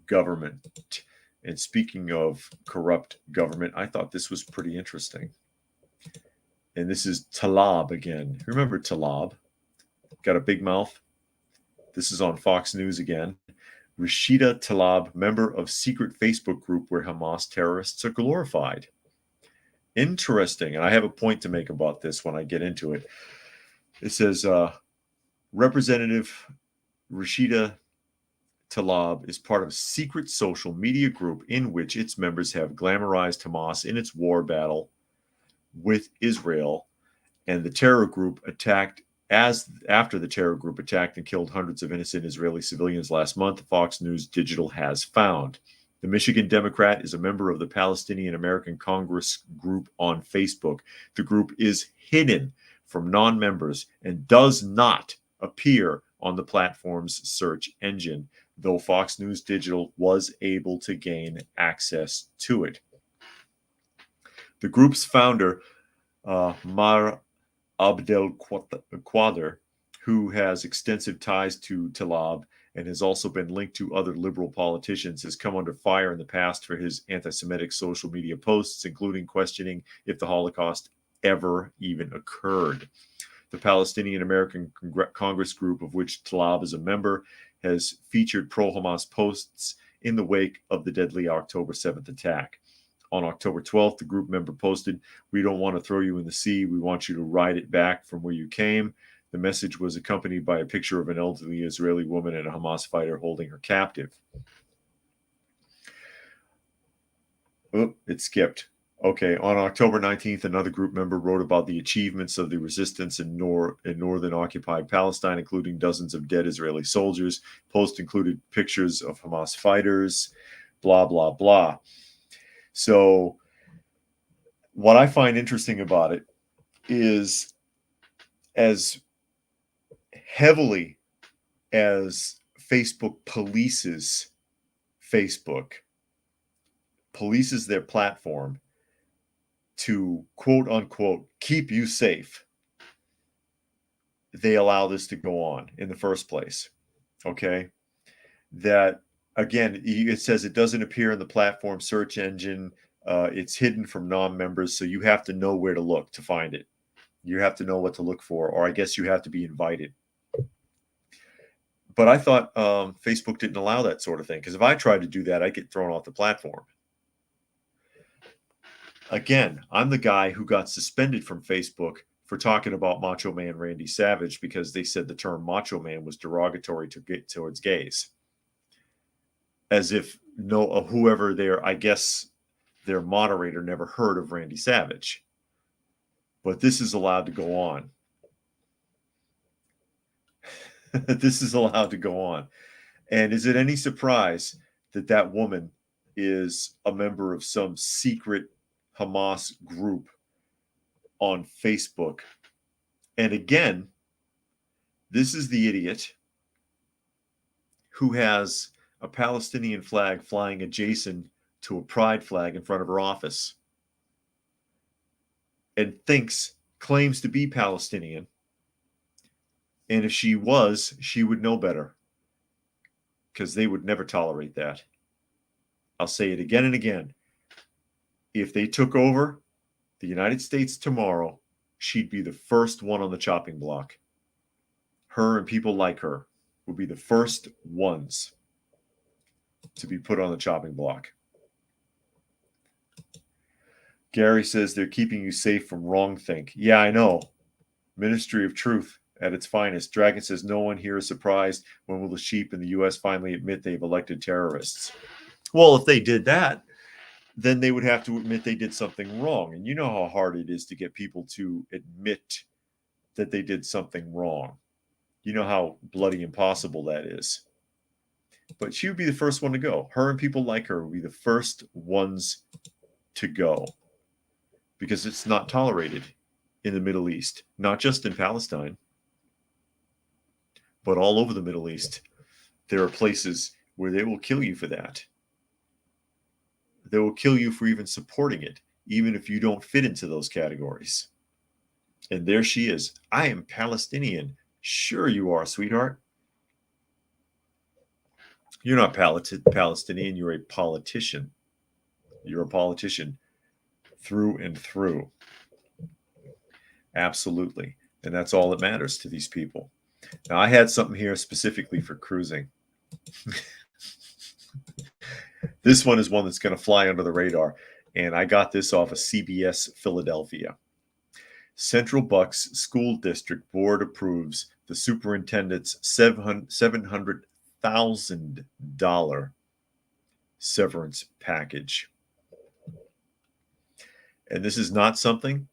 government. And speaking of corrupt government, I thought this was pretty interesting. And this is Tlaib again. Remember Tlaib? Got a big mouth. This is on Fox News again. Rashida Tlaib, member of secret Facebook group where Hamas terrorists are glorified. Interesting. And I have a point to make about this when I get into it. It says, Representative Rashida Tlaib is part of a secret social media group in which its members have glamorized Hamas in its war battle with Israel, and the terror group after the terror group attacked and killed hundreds of innocent Israeli civilians last month, Fox News Digital has found. The Michigan Democrat is a member of the Palestinian American Congress group on Facebook. The group is hidden from non-members and does not appear on the platform's search engine, though Fox News Digital was able to gain access to it. The group's founder, Mar Abdel Quadr, who has extensive ties to Tlaib and has also been linked to other liberal politicians, has come under fire in the past for his anti-Semitic social media posts, including questioning if the Holocaust ever even occurred. The Palestinian American Congress group, of which Tlaib is a member, has featured pro-Hamas posts in the wake of the deadly October 7th attack. On October 12th, the group member posted, "We don't want to throw you in the sea. We want you to ride it back from where you came." The message was accompanied by a picture of an elderly Israeli woman and a Hamas fighter holding her captive. Oh, it skipped. Okay, on October 19th, another group member wrote about the achievements of the resistance in northern occupied Palestine, including dozens of dead Israeli soldiers. Post included pictures of Hamas fighters, blah, blah, blah. So what I find interesting about it is, as heavily as Facebook polices their platform to quote unquote keep you safe, they allow this to go on in the first place. Okay. That, again, it says it doesn't appear in the platform search engine. It's hidden from non-members, so you have to know where to look to find it. You have to know what to look for, or I guess you have to be invited. But I thought Facebook didn't allow that sort of thing, because if I tried to do that, I'd get thrown off the platform. Again, I'm the guy who got suspended from Facebook for talking about Macho Man Randy Savage because they said the term Macho Man was derogatory towards gays. As if whoever I guess their moderator never heard of Randy Savage. But this is allowed to go on. This is allowed to go on. And is it any surprise that that woman is a member of some secret Hamas group on Facebook? And again, this is the idiot who has a Palestinian flag flying adjacent to a pride flag in front of her office and claims to be Palestinian. And if she was, she would know better, because they would never tolerate that. I'll say it again and again. If they took over the United States tomorrow, she'd be the first one on the chopping block. Her and people like her would be the first ones to be put on the chopping block. Gary says they're keeping you safe from wrongthink. Yeah, I know. Ministry of Truth at its finest. Dragon says no one here is surprised. When will the sheep in the U.S. finally admit they've elected terrorists? Well, if they did that, then they would have to admit they did something wrong. And you know how hard it is to get people to admit that they did something wrong. You know how bloody impossible that is. But she would be the first one to go. Her and people like her would be the first ones to go, because it's not tolerated in the Middle East, not just in Palestine, but all over the Middle East. There are places where they will kill you for that. They will kill you for even supporting it, even if you don't fit into those categories. And there she is. I am Palestinian. Sure you are, sweetheart. You're not Palestinian. You're a politician. You're a politician through and through. Absolutely. And that's all that matters to these people. Now, I had something here specifically for cruising. This one is one that's going to fly under the radar. And I got this off of CBS Philadelphia. Central Bucks School District Board approves the superintendent's $700,000 severance package. And this is not something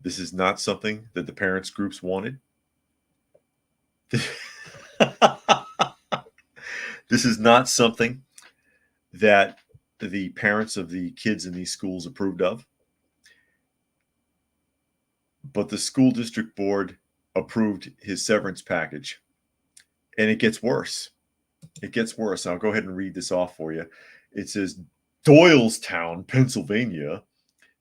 that the parents' groups wanted. This is not something that the parents of the kids in these schools approved of. But the school district board approved his severance package. And it gets worse. It gets worse. I'll go ahead and read this off for you. It says, Doylestown, Pennsylvania.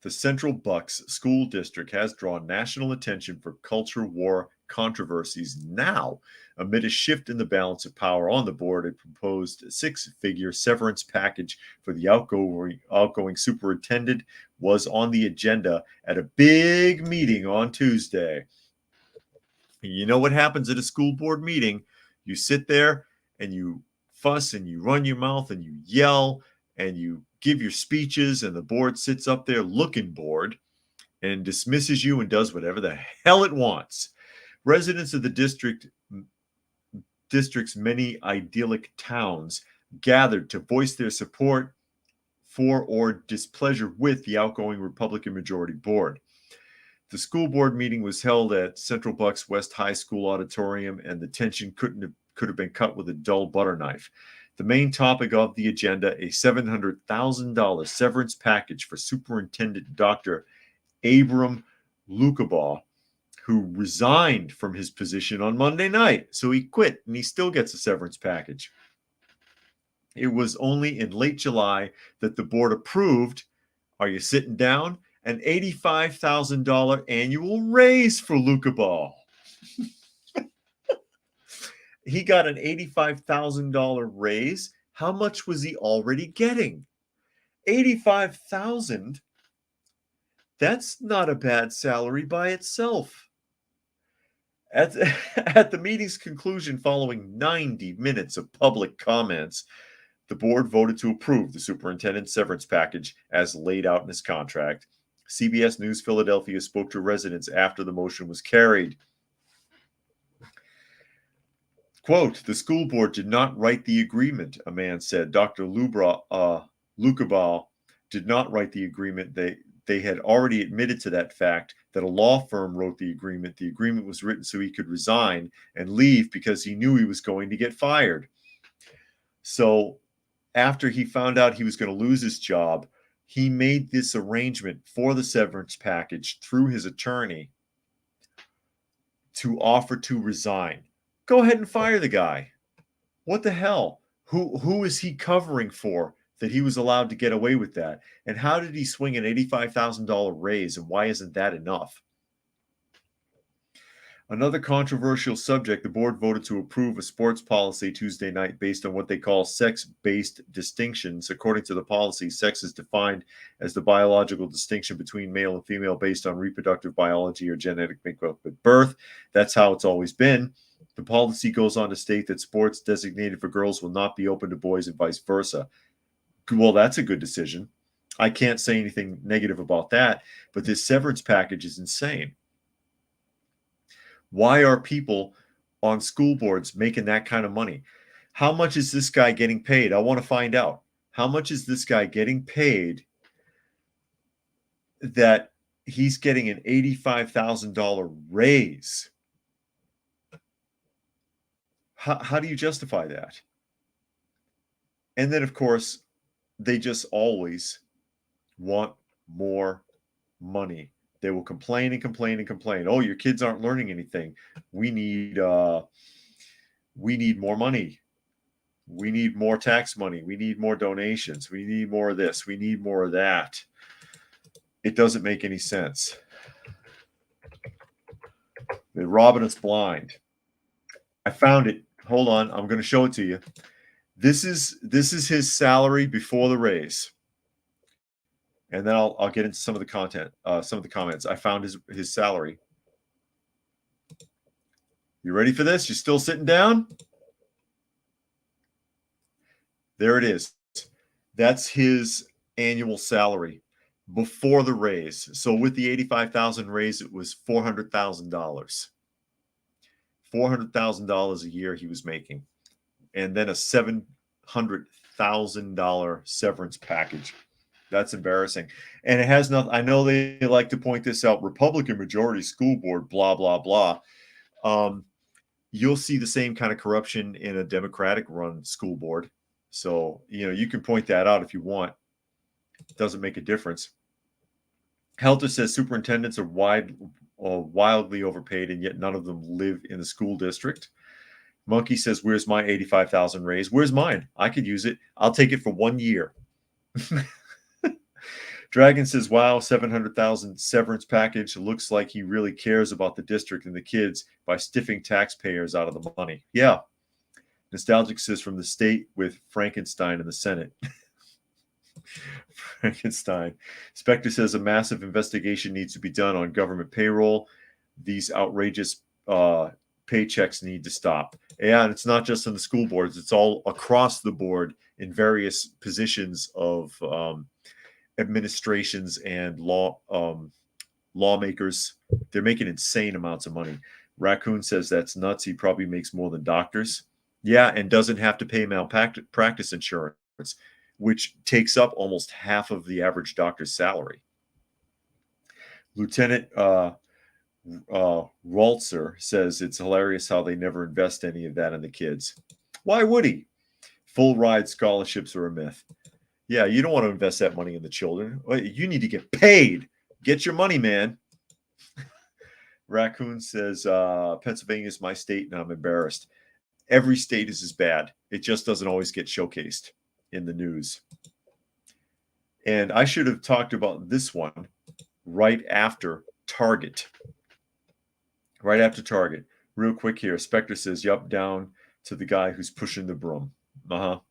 The Central Bucks School District has drawn national attention for culture war controversies now amid a shift in the balance of power on the board. A proposed six-figure severance package for the outgoing superintendent was on the agenda at a big meeting on Tuesday. You know what happens at a school board meeting? You sit there and you fuss and you run your mouth and you yell and you give your speeches, and the board sits up there looking bored and dismisses you and does whatever the hell it wants. Residents of the district's many idyllic towns gathered to voice their support for or displeasure with the outgoing Republican majority board. The school board meeting was held at Central Bucks West High School auditorium, and the tension could have been cut with a dull butter knife. The main topic of the agenda, a $700,000 severance package for Superintendent Dr. Abram Lukabaugh, who resigned from his position on Monday night. So he quit, and he still gets a severance package. It was only in late July that the board approved, are you sitting down, an $85,000 annual raise for Lukabaugh. He got an $85,000 raise. How much was he already getting? $85,000? That's not a bad salary by itself. At the meeting's conclusion, following 90 minutes of public comments, the board voted to approve the superintendent's severance package as laid out in his contract. CBS News Philadelphia spoke to residents after the motion was carried. Quote, the school board did not write the agreement, a man said. Dr. Lukabaugh did not write the agreement. They had already admitted to that fact, that a law firm wrote the agreement. The agreement was written so he could resign and leave because he knew he was going to get fired. So after he found out he was going to lose his job, he made this arrangement for the severance package through his attorney to offer to resign. Go ahead and fire the guy. What the hell? Who is he covering for that he was allowed to get away with that? And how did he swing an $85,000 raise, and why isn't that enough? Another controversial subject, the board voted to approve a sports policy Tuesday night based on what they call sex-based distinctions. According to the policy, sex is defined as the biological distinction between male and female based on reproductive biology or genetic makeup at birth. That's how it's always been. The policy goes on to state that sports designated for girls will not be open to boys and vice versa. Well, that's a good decision. I can't say anything negative about that, but this severance package is insane. Why are people on school boards making that kind of money? How much is this guy getting paid? I want to find out. How much is this guy getting paid that he's getting an $85,000 raise? How do you justify that? And then, of course, they just always want more money. They will complain and complain and complain. Oh, your kids aren't learning anything. We need more money. We need more tax money. We need more donations. We need more of this. We need more of that. It doesn't make any sense. They're robbing us blind. I found it. Hold on. I'm going to show it to you. This is his salary before the raise. And then I'll get into some of the content, some of the comments. I found his salary. You ready for this? You still sitting down? There it is. That's his annual salary before the raise. So with the $85,000 raise, it was $400,000. $400,000 a year he was making, and then a $700,000 severance package. That's embarrassing. And it has nothing. I know they like to point this out. Republican majority school board, blah, blah, blah. You'll see the same kind of corruption in a Democratic run school board. So, you can point that out if you want. It doesn't make a difference. Helter says superintendents are wildly overpaid, and yet none of them live in the school district. Monkey says, where's my $85,000 raise? Where's mine? I could use it. I'll take it for 1 year. Dragon says, wow, 700,000 severance package. Looks like he really cares about the district and the kids by stiffing taxpayers out of the money. Yeah. Nostalgic says, from the state with Frankenstein in the Senate. Frankenstein. Spectre says, a massive investigation needs to be done on government payroll. These outrageous paychecks need to stop. Yeah, and it's not just in the school boards. It's all across the board in various positions of administrations and lawmakers. They're making insane amounts of money. Raccoon says that's nuts. He probably makes more than doctors. Yeah, and doesn't have to pay malpractice insurance, which takes up almost half of the average doctor's salary. Lieutenant Waltzer says it's hilarious how they never invest any of that in the kids. Why would he? Full ride scholarships are a myth. Yeah, you don't want to invest that money in the children. You need to get paid. Get your money, man. Raccoon says, Pennsylvania is my state and I'm embarrassed. Every state is as bad. It just doesn't always get showcased in the news. And I should have talked about this one right after Target. Right after Target. Real quick here. Spectre says, yup, down to the guy who's pushing the broom. But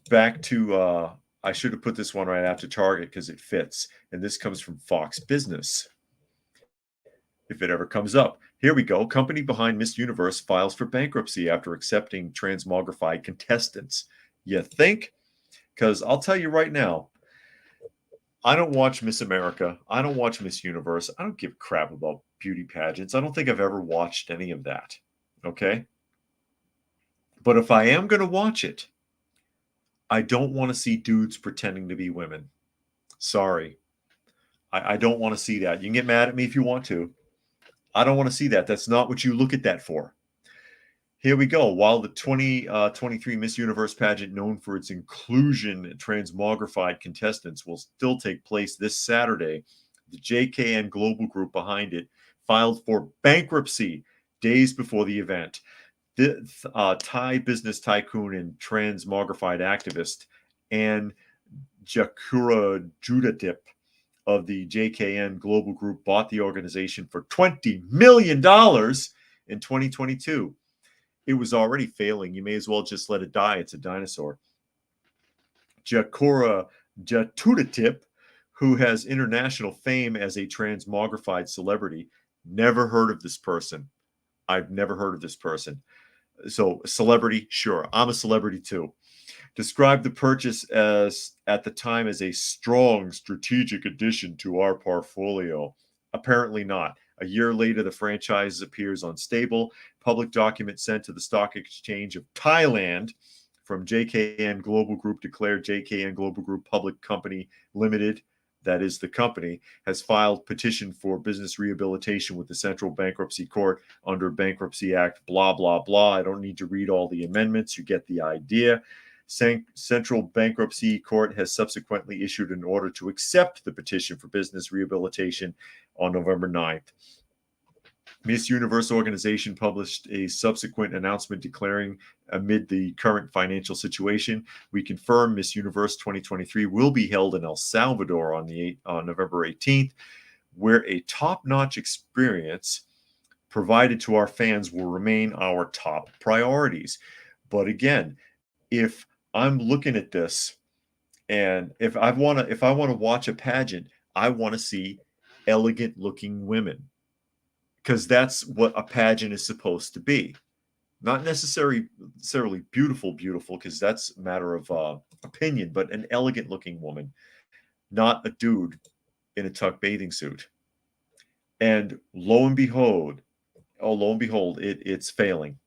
back to, I should have put this one right after Target because it fits. And this comes from Fox Business. If it ever comes up. Here we go. Company behind Miss Universe files for bankruptcy after accepting transmogrified contestants. You think? Because I'll tell you right now, I don't watch Miss America. I don't watch Miss Universe. I don't give a crap about beauty pageants. I don't think I've ever watched any of that. Okay? But if I am going to watch it, I don't want to see dudes pretending to be women. Sorry. I don't want to see that. You can get mad at me if you want to. I don't want to see that. That's not what you look at that for. Here we go. While the 2023 Miss Universe pageant, known for its inclusion and transmogrified contestants, will still take place this Saturday, the JKN Global Group behind it filed for bankruptcy days before the event. The Thai business tycoon and transmogrified activist Anne Jakura Judatip of the JKN Global Group bought the organization for $20 million in 2022. It was already failing. You may as well just let it die. It's a dinosaur. Jakura Jatudatip, who has international fame as a transmogrified celebrity, never heard of this person. I've never heard of this person. So, celebrity, sure. I'm a celebrity too. Described the purchase as, at the time, as a strong strategic addition to our portfolio. Apparently not. A year later, the franchise appears unstable. Public document sent to the Stock Exchange of Thailand from JKN Global Group declared JKN Global Group Public Company Limited, that is the company, has filed petition for business rehabilitation with the Central Bankruptcy Court under Bankruptcy Act, blah, blah, blah. I don't need to read all the amendments. You get the idea. Central Bankruptcy Court has subsequently issued an order to accept the petition for business rehabilitation on November 9th. Miss Universe organization published a subsequent announcement declaring, amid the current financial situation, we confirm Miss Universe 2023 will be held in El Salvador on November 18th, where a top-notch experience provided to our fans will remain our top priorities. But again, if I'm looking at this, and if I want to watch a pageant, I want to see elegant-looking women, because that's what a pageant is supposed to be. Not necessarily beautiful, because that's a matter of opinion, but an elegant-looking woman, not a dude in a tuck bathing suit. And lo and behold, it's failing.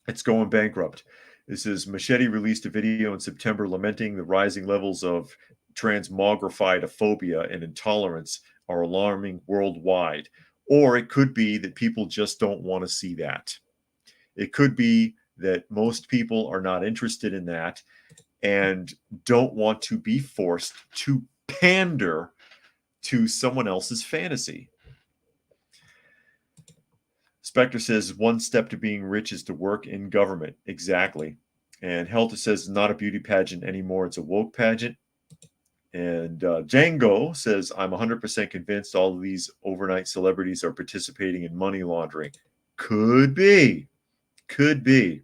It's going bankrupt. This is Machete released a video in September lamenting the rising levels of transmogrified-phobia and intolerance are alarming worldwide. Or it could be that people just don't want to see that. It could be that most people are not interested in that and don't want to be forced to pander to someone else's fantasy. Spectre says, one step to being rich is to work in government. Exactly. And Helter says, not a beauty pageant anymore. It's a woke pageant. And Django says, I'm 100% convinced all of these overnight celebrities are participating in money laundering. Could be. Could be.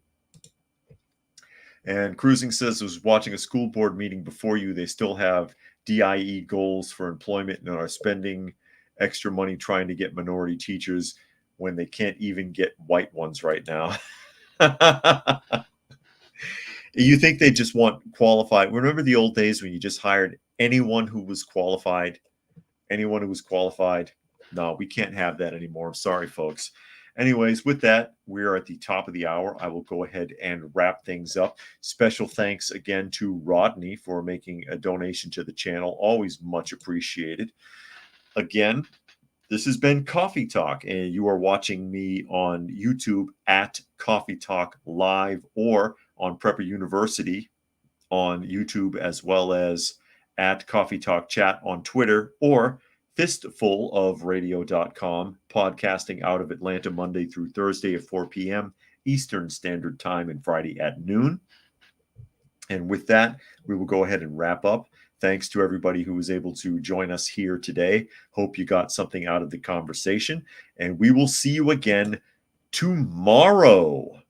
And Cruising says, was watching a school board meeting before you. They still have DIE goals for employment and are spending extra money trying to get minority teachers when they can't even get white ones right now. You think they just want qualified? Remember the old days when you just hired anyone who was qualified? Anyone who was qualified? No, we can't have that anymore. I'm sorry, folks. Anyways, with that, we're at the top of the hour. I will go ahead and wrap things up. Special thanks again to Rodney for making a donation to the channel. Always much appreciated. Again, this has been Coffee Talk, and you are watching me on YouTube at Coffee Talk Live or on Prepper University on YouTube, as well as at Coffee Talk Chat on Twitter, or fistfulofradio.com, podcasting out of Atlanta Monday through Thursday at 4 p.m. Eastern Standard Time and Friday at noon. And with that, we will go ahead and wrap up. Thanks to everybody who was able to join us here today. Hope you got something out of the conversation, and we will see you again tomorrow.